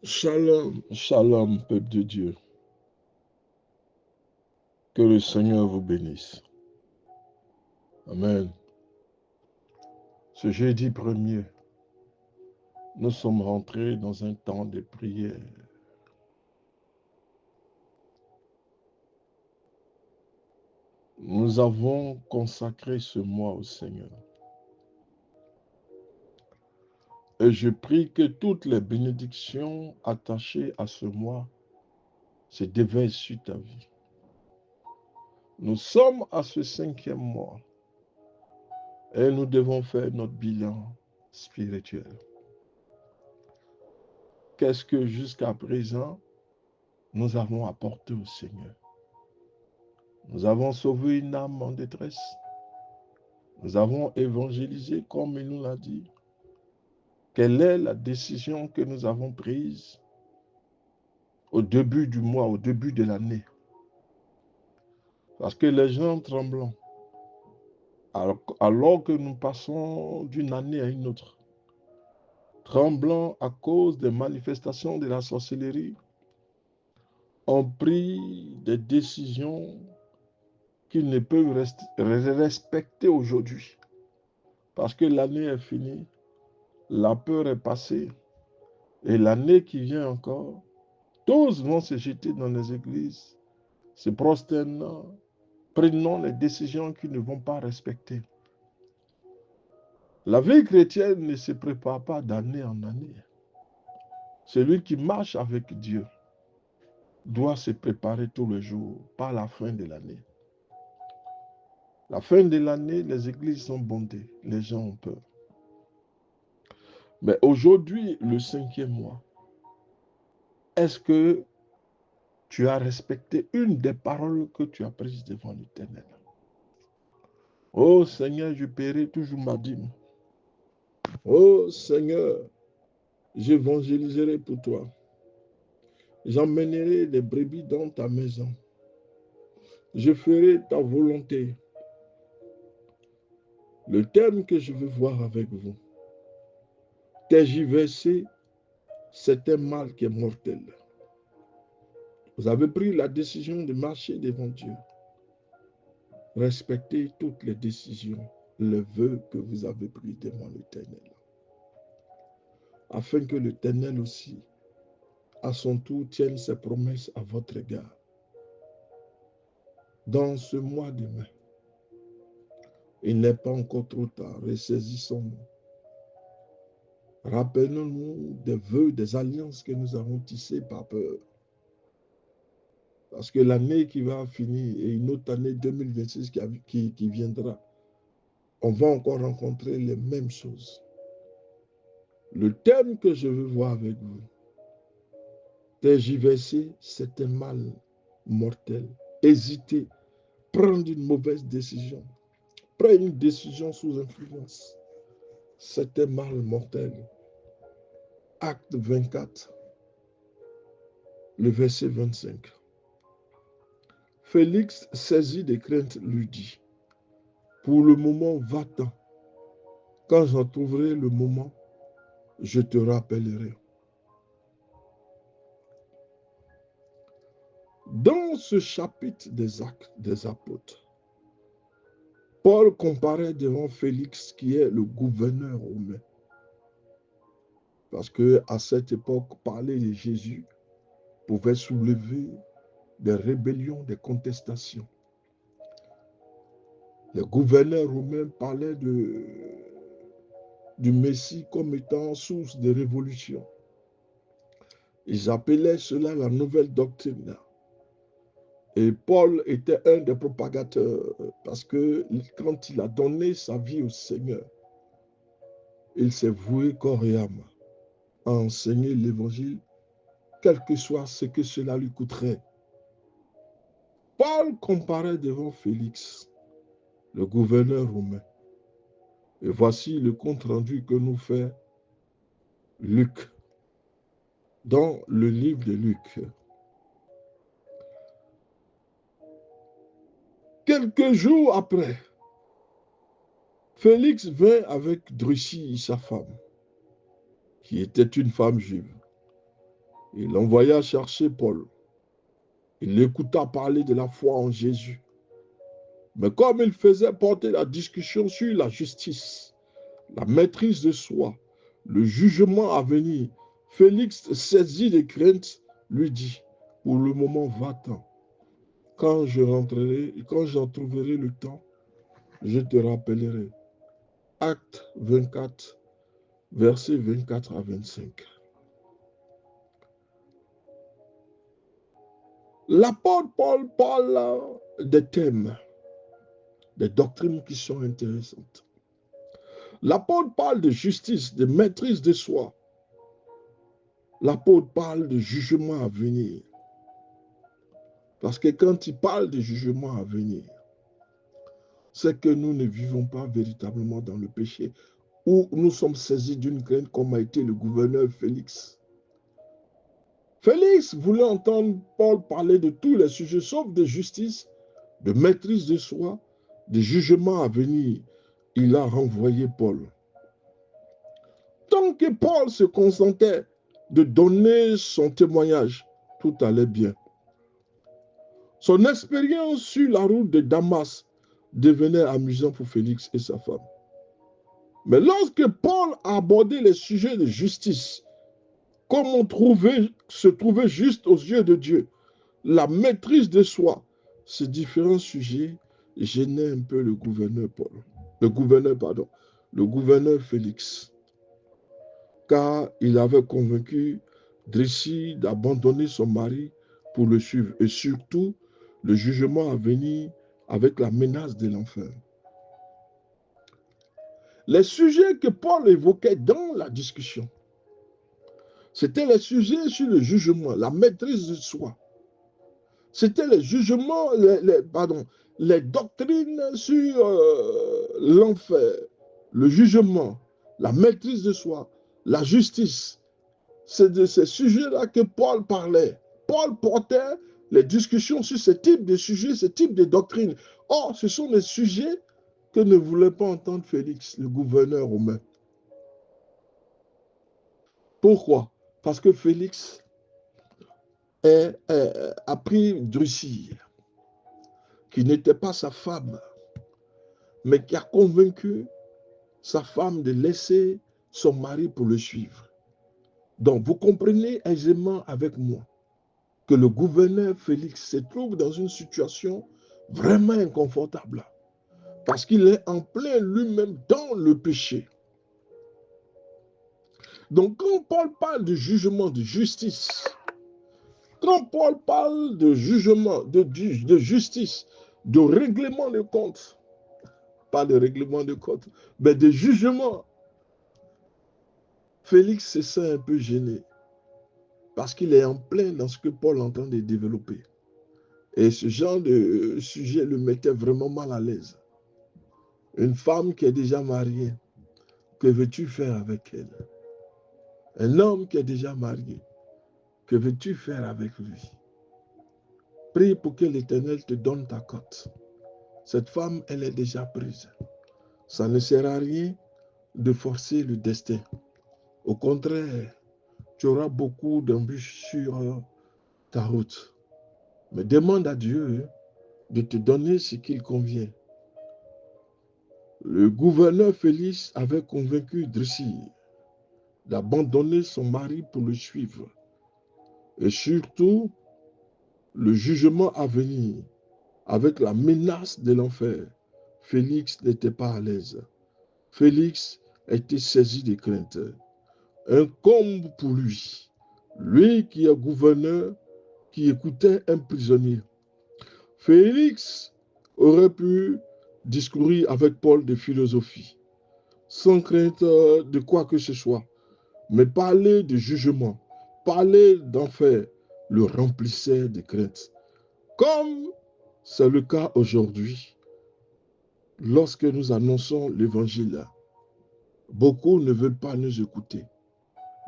Shalom, shalom, peuple de Dieu. Que le Seigneur vous bénisse. Amen. Ce jeudi 1er, nous sommes rentrés dans un temps de prière. Nous avons consacré ce mois au Seigneur. Et je prie que toutes les bénédictions attachées à ce mois se déversent sur ta vie. Nous sommes à ce 5e mois et nous devons faire notre bilan spirituel. Qu'est-ce que jusqu'à présent nous avons apporté au Seigneur? Nous avons sauvé une âme en détresse. Nous avons évangélisé comme il nous l'a dit. Quelle est la décision que nous avons prise au début du mois, au début de l'année? Parce que les gens tremblent, alors que nous passons d'une année à une autre, tremblant à cause des manifestations de la sorcellerie, ont pris des décisions qu'ils ne peuvent respecter aujourd'hui. Parce que l'année est finie, la peur est passée, et l'année qui vient encore, tous vont se jeter dans les églises, se prosternant, prenant les décisions qu'ils ne vont pas respecter. La vie chrétienne ne se prépare pas d'année en année. Celui qui marche avec Dieu doit se préparer tous les jours, pas la fin de l'année. La fin de l'année, les églises sont bondées, les gens ont peur. Mais aujourd'hui, le 5e mois, est-ce que tu as respecté une des paroles que tu as prises devant l'Éternel? Oh Seigneur, je paierai toujours ma dîme. Oh Seigneur, j'évangéliserai pour toi. J'emmènerai les brebis dans ta maison. Je ferai ta volonté. Le thème que je veux voir avec vous. Tergiverser, c'est un mal qui est mortel. Vous avez pris la décision de marcher devant Dieu. Respectez toutes les décisions, les vœux que vous avez pris devant l'Éternel. Afin que l'Éternel aussi, à son tour, tienne ses promesses à votre égard. Dans ce mois de mai, il n'est pas encore trop tard. Ressaisissons-nous. Rappelons-nous des vœux, des alliances que nous avons tissées par peur. Parce que l'année qui va finir et une autre année 2026 qui viendra, on va encore rencontrer les mêmes choses. Le thème que je veux voir avec vous, tergiverser, c'est un mal mortel. Hésiter, prendre une mauvaise décision, prendre une décision sous influence, c'est un mal mortel. Acte 24, le verset 25. Félix, saisi de crainte, lui dit, pour le moment, va-t'en. Quand j'en trouverai le moment, je te rappellerai. Dans ce chapitre des Actes des Apôtres, Paul comparait devant Félix, qui est le gouverneur romain. Parce qu'à cette époque, parler de Jésus pouvait soulever des rébellions, des contestations. Les gouverneurs romains parlaient du Messie comme étant source de révolution. Ils appelaient cela la nouvelle doctrine. Et Paul était un des propagateurs parce que quand il a donné sa vie au Seigneur, il s'est voué corps et âme à enseigner l'évangile, quel que soit ce que cela lui coûterait. Paul comparait devant Félix, le gouverneur romain. Et voici le compte-rendu que nous fait Luc, dans le livre de Luc. Quelques jours après, Félix vint avec Drusille, sa femme, qui était une femme juive. Il envoya chercher Paul. Il l'écouta parler de la foi en Jésus. Mais comme il faisait porter la discussion sur la justice, la maîtrise de soi, le jugement à venir, Félix, saisi de crainte, lui dit, pour le moment, va-t'en. Quand j'en trouverai le temps, je te rappellerai. Acte 24, versets 24 à 25. L'apôtre Paul parle des thèmes, des doctrines qui sont intéressantes. L'apôtre parle de justice, de maîtrise de soi. L'apôtre parle de jugement à venir. Parce que quand il parle de jugement à venir, c'est que nous ne vivons pas véritablement dans le péché, où nous sommes saisis d'une crainte comme a été le gouverneur Félix. Félix voulait entendre Paul parler de tous les sujets, sauf de justice, de maîtrise de soi, de jugement à venir. Il a renvoyé Paul. Tant que Paul se consentait de donner son témoignage, tout allait bien. Son expérience sur la route de Damas devenait amusant pour Félix et sa femme. Mais lorsque Paul a abordé les sujets de justice, comment se trouver juste aux yeux de Dieu, la maîtrise de soi, ces différents sujets gênaient un peu le gouverneur Félix, car il avait convaincu Drusille d'abandonner son mari pour le suivre, et surtout le jugement à venir avec la menace de l'enfer. Les sujets que Paul évoquait dans la discussion, c'était les sujets sur le jugement, la maîtrise de soi. C'était les jugements, les doctrines sur l'enfer, le jugement, la maîtrise de soi, la justice. C'est de ces sujets-là que Paul parlait. Paul portait les discussions sur ce type de sujets, ce type de doctrines. Or, ce sont des sujets que ne voulait pas entendre Félix, le gouverneur romain. Pourquoi? Parce que Félix a pris Drusille, qui n'était pas sa femme, mais qui a convaincu sa femme de laisser son mari pour le suivre. Donc, vous comprenez aisément avec moi que le gouverneur Félix se trouve dans une situation vraiment inconfortable, parce qu'il est en plein lui-même dans le péché. Donc, quand Paul parle de jugement, de justice, quand Paul parle de jugement, de justice, de règlement de compte, pas de règlement de compte, mais de jugement, Félix se sent un peu gêné parce qu'il est en plein dans ce que Paul est en train de développer. Et ce genre de sujet le mettait vraiment mal à l'aise. Une femme qui est déjà mariée, que veux-tu faire avec elle? Un homme qui est déjà marié, que veux-tu faire avec lui? Prie pour que l'Éternel te donne ta cote. Cette femme, elle est déjà prise. Ça ne sert à rien de forcer le destin. Au contraire, tu auras beaucoup d'embûches sur ta route. Mais demande à Dieu de te donner ce qu'il convient. Le gouverneur Félix avait convaincu Drusille d'abandonner son mari pour le suivre. Et surtout, le jugement à venir, avec la menace de l'enfer. Félix n'était pas à l'aise. Félix était saisi de crainte. Un comble pour lui. Lui qui est gouverneur, qui écoutait un prisonnier. Félix aurait pu discourir avec Paul de philosophie, sans crainte de quoi que ce soit. Mais parler de jugement, parler d'enfer, le remplissait de crainte. Comme c'est le cas aujourd'hui, lorsque nous annonçons l'évangile, beaucoup ne veulent pas nous écouter,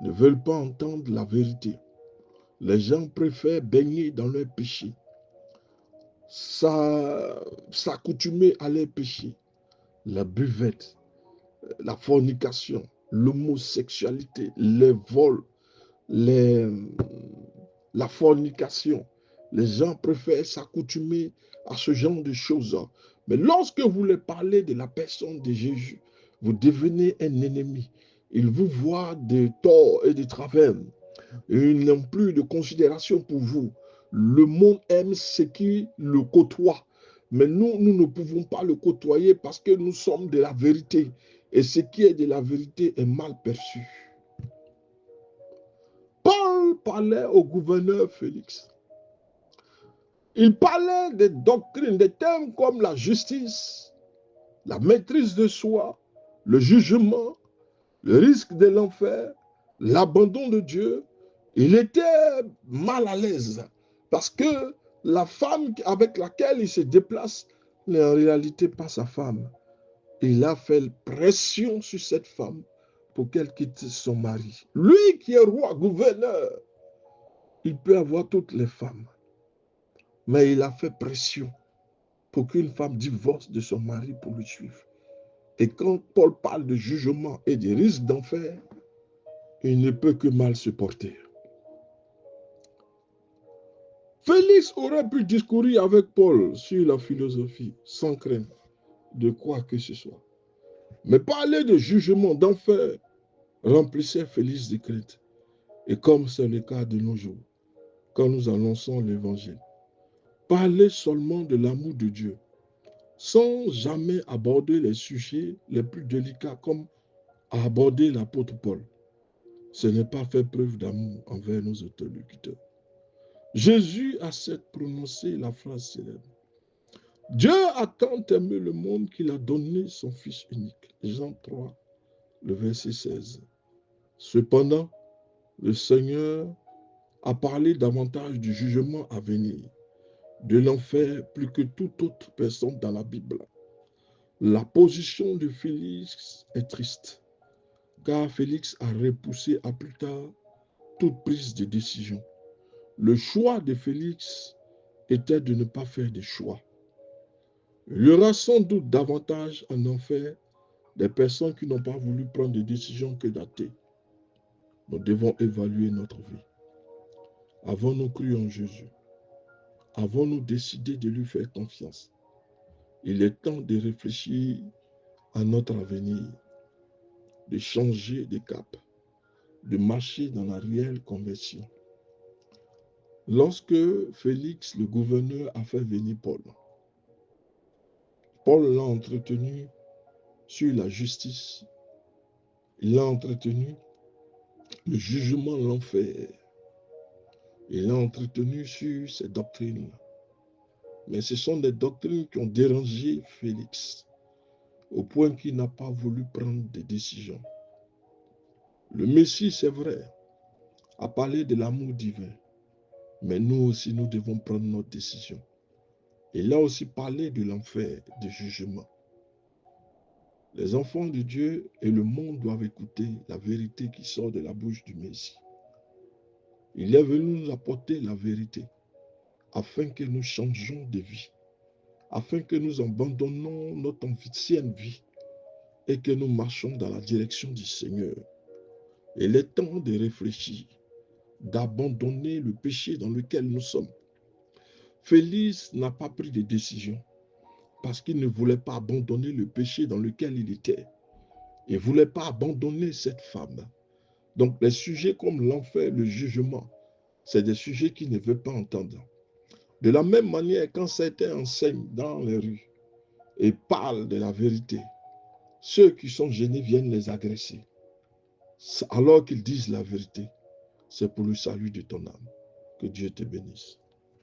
ne veulent pas entendre la vérité. Les gens préfèrent baigner dans leur péché, s'accoutumer à leur péché, la buvette, la fornication, l'homosexualité, les vols, la fornication. Les gens préfèrent s'accoutumer à ce genre de choses. Mais lorsque vous leur parlez de la personne de Jésus, vous devenez un ennemi. Ils vous voient de tort et de travers. Ils n'ont plus de considération pour vous. Le monde aime ce qui le côtoie. Mais nous ne pouvons pas le côtoyer parce que nous sommes de la vérité. Et ce qui est de la vérité est mal perçu. Paul parlait au gouverneur Félix. Il parlait des doctrines, des thèmes comme la justice, la maîtrise de soi, le jugement, le risque de l'enfer, l'abandon de Dieu. Il était mal à l'aise parce que la femme avec laquelle il se déplace n'est en réalité pas sa femme. Il a fait pression sur cette femme pour qu'elle quitte son mari. Lui qui est roi, gouverneur, il peut avoir toutes les femmes. Mais il a fait pression pour qu'une femme divorce de son mari pour le suivre. Et quand Paul parle de jugement et des risques d'enfer, il ne peut que mal se porter. Félix aurait pu discourir avec Paul sur la philosophie sans crainte de quoi que ce soit. Mais parler de jugement, d'enfer, remplissait Félix de crainte. Et comme c'est le cas de nos jours, quand nous annonçons l'évangile, parler seulement de l'amour de Dieu, sans jamais aborder les sujets les plus délicats comme a abordé l'apôtre Paul, ce n'est pas faire preuve d'amour envers nos interlocuteurs. Jésus a certes prononcé la phrase célèbre. Dieu a tant aimé le monde qu'il a donné son Fils unique. Jean 3, le verset 16. Cependant, le Seigneur a parlé davantage du jugement à venir, de l'enfer plus que toute autre personne dans la Bible. La position de Félix est triste, car Félix a repoussé à plus tard toute prise de décision. Le choix de Félix était de ne pas faire de choix. Il y aura sans doute davantage en enfer des personnes qui n'ont pas voulu prendre de décision que d'athées. Nous devons évaluer notre vie. Avons-nous cru en Jésus? Avons-nous décidé de lui faire confiance? Il est temps de réfléchir à notre avenir, de changer de cap, de marcher dans la réelle conversion. Lorsque Félix, le gouverneur, a fait venir Paul, Paul l'a entretenu sur la justice, il l'a entretenu le jugement, l'enfer, il l'a entretenu sur ces doctrines. Mais ce sont des doctrines qui ont dérangé Félix, au point qu'il n'a pas voulu prendre des décisions. Le Messie, c'est vrai, a parlé de l'amour divin, mais nous aussi, nous devons prendre notre décision. Il a aussi parlé de l'enfer, du jugement. Les enfants de Dieu et le monde doivent écouter la vérité qui sort de la bouche du Messie. Il est venu nous apporter la vérité afin que nous changions de vie, afin que nous abandonnions notre ancienne vie et que nous marchions dans la direction du Seigneur. Il est temps de réfléchir, d'abandonner le péché dans lequel nous sommes. Félix n'a pas pris de décision parce qu'il ne voulait pas abandonner le péché dans lequel il était. Il ne voulait pas abandonner cette femme. Donc les sujets comme l'enfer, le jugement, c'est des sujets qu'il ne veut pas entendre. De la même manière, quand certains enseignent dans les rues et parlent de la vérité, ceux qui sont gênés viennent les agresser. Alors qu'ils disent la vérité, c'est pour le salut de ton âme. Que Dieu te bénisse.